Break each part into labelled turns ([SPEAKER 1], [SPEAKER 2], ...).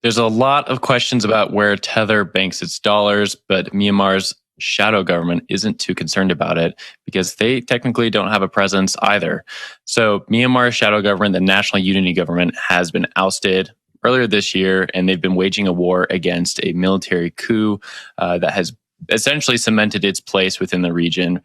[SPEAKER 1] There's a lot of questions about where Tether banks its dollars, but Myanmar's shadow government isn't too concerned about it because they technically don't have a presence either. So Myanmar's shadow government, the National Unity Government, has been ousted earlier this year, and they've been waging a war against a military coup that has essentially cemented its place within the region.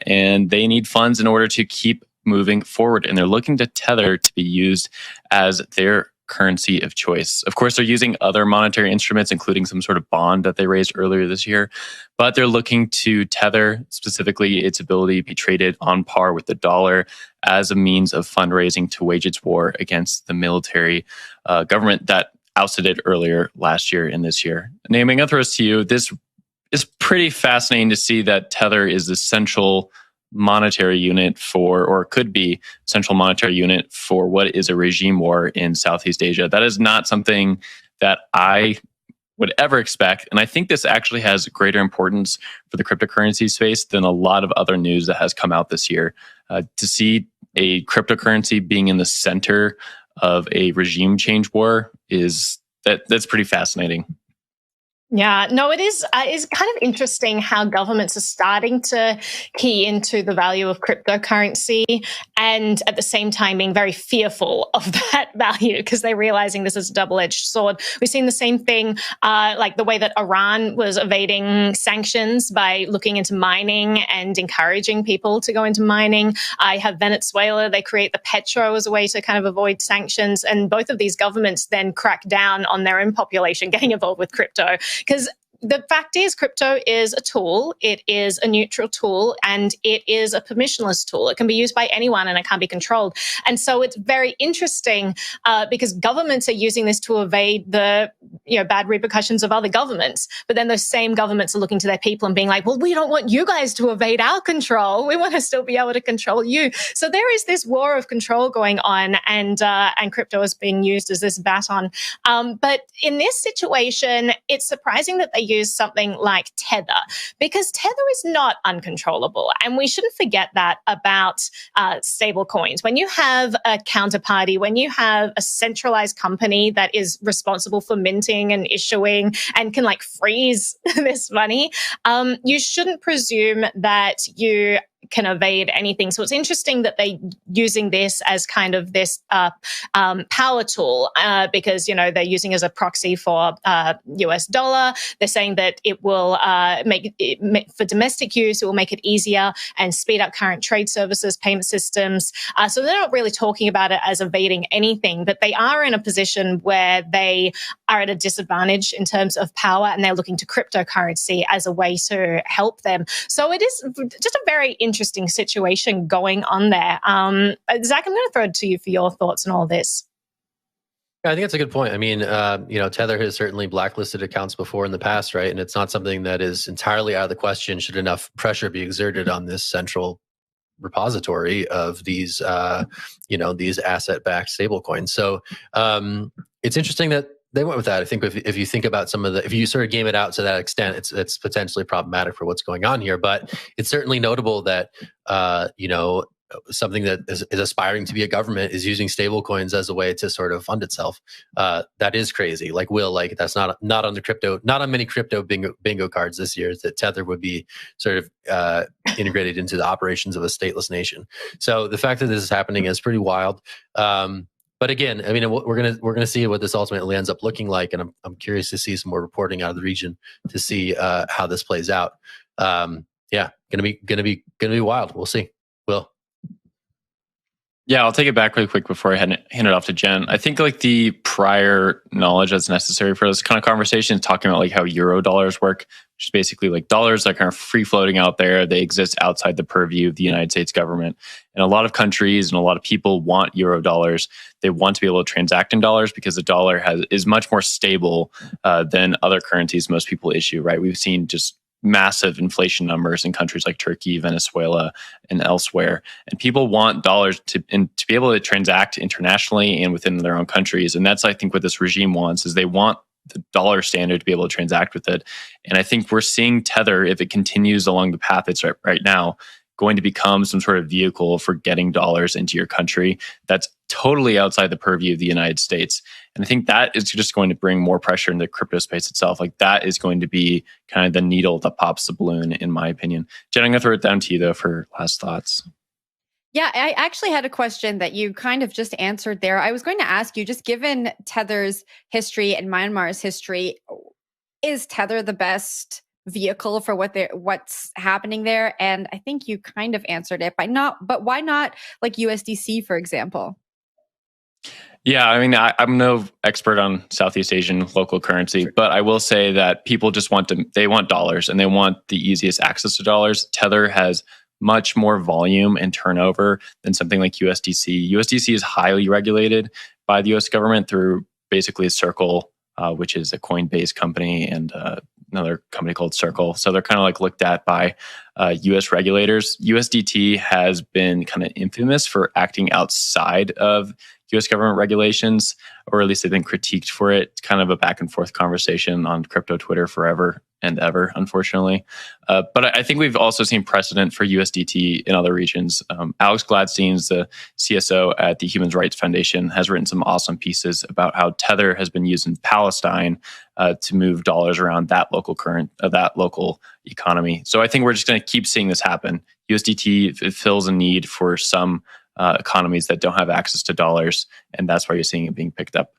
[SPEAKER 1] And they need funds in order to keep moving forward. And they're looking to Tether to be used as their currency of choice. Of course, they're using other monetary instruments, including some sort of bond that they raised earlier this year, but they're looking to Tether, specifically its ability to be traded on par with the dollar, as a means of fundraising to wage its war against the military government that ousted it earlier last year and this year. Naming a throws to you, this is pretty fascinating to see that Tether is the central monetary unit for, or could be central monetary unit for, what is a regime war in Southeast Asia. That is not something that I would ever expect. And I think this actually has greater importance for the cryptocurrency space than a lot of other news that has come out this year. To see a cryptocurrency being in the center of a regime change war that's pretty fascinating.
[SPEAKER 2] Yeah, no, it is. It's kind of interesting how governments are starting to key into the value of cryptocurrency and at the same time being very fearful of that value because they're realizing this is a double-edged sword. We've seen the same thing, like the way that Iran was evading sanctions by looking into mining and encouraging people to go into mining. I have Venezuela. They create the petro as a way to kind of avoid sanctions. And both of these governments then crack down on their own population getting involved with crypto. Because the fact is, crypto is a tool. It is a neutral tool, and it is a permissionless tool. It can be used by anyone, and it can't be controlled. And so it's very interesting because governments are using this to evade the bad repercussions of other governments. But then those same governments are looking to their people and being like, "Well, we don't want you guys to evade our control. We want to still be able to control you." So there is this war of control going on, and crypto is being used as this baton. But in this situation, it's surprising that they use something like Tether, because Tether is not uncontrollable. And we shouldn't forget that about stable coins. When you have a counterparty, when you have a centralized company that is responsible for minting and issuing and can freeze this money, you shouldn't presume that you can evade anything. So it's interesting that they're using this as kind of this power tool because, they're using it as a proxy for US dollar. They're saying that it will for domestic use, it will make it easier and speed up current trade services, payment systems. So they're not really talking about it as evading anything, but they are in a position where they are at a disadvantage in terms of power, and they're looking to cryptocurrency as a way to help them. So it is just a very interesting situation going on there. Zach, I'm going to throw it to you for your thoughts on all this.
[SPEAKER 3] Yeah, I think that's a good point. I mean, Tether has certainly blacklisted accounts before in the past, right? And it's not something that is entirely out of the question should enough pressure be exerted on this central repository of these, these asset-backed stablecoins. So it's interesting that they went with that. I think if you think about if you sort of game it out to that extent, it's potentially problematic for what's going on here. But it's certainly notable that something that is aspiring to be a government is using stablecoins as a way to sort of fund itself. That is crazy. That's not on the crypto, not on many crypto bingo cards this year that Tether would be sort of integrated into the operations of a stateless nation. So the fact that this is happening is pretty wild. But again, I mean, we're gonna see what this ultimately ends up looking like, and I'm curious to see some more reporting out of the region to see how this plays out. Gonna be wild. We'll see. Will.
[SPEAKER 1] Yeah, I'll take it back really quick before I hand it off to Jen. I think the prior knowledge that's necessary for this kind of conversation is talking about how eurodollars work, which is basically dollars that are kind of free floating out there. They exist outside the purview of the United States government. And a lot of countries and a lot of people want eurodollars. They want to be able to transact in dollars because the dollar is much more stable than other currencies most people issue, right? We've seen just massive inflation numbers in countries like Turkey, Venezuela, and elsewhere. And people want dollars to be able to transact internationally and within their own countries. And that's, I think, what this regime wants, is they want the dollar standard to be able to transact with it. And I think we're seeing Tether, if it continues along the path it's right now, going to become some sort of vehicle for getting dollars into your country that's totally outside the purview of the United States. And I think that is just going to bring more pressure into the crypto space itself. Like that is going to be kind of the needle that pops the balloon, in my opinion. Jen, I'm going to throw it down to you though for last thoughts.
[SPEAKER 4] Yeah, I actually had a question that you kind of just answered there. I was going to ask you, just given Tether's history and Myanmar's history, is Tether the best vehicle for what's happening there? And I think you kind of answered it but why not like USDC, for example?
[SPEAKER 1] Yeah, I mean, I'm no expert on Southeast Asian local currency, but I will say that people just they want dollars and they want the easiest access to dollars. Tether has much more volume and turnover than something like USDC. USDC is highly regulated by the US government through basically Circle, which is a Coinbase company, and another company called Circle. So they're kind of like looked at by US regulators. USDT has been kind of infamous for acting outside of US government regulations, or at least they've been critiqued for it. It's kind of a back and forth conversation on crypto Twitter forever and ever, unfortunately. But I think we've also seen precedent for USDT in other regions. Alex Gladstein's the CSO at the Human Rights Foundation, has written some awesome pieces about how Tether has been used in Palestine to move dollars around that local economy. So I think we're just going to keep seeing this happen. USDT fills a need for some economies that don't have access to dollars, and that's why you're seeing it being picked up.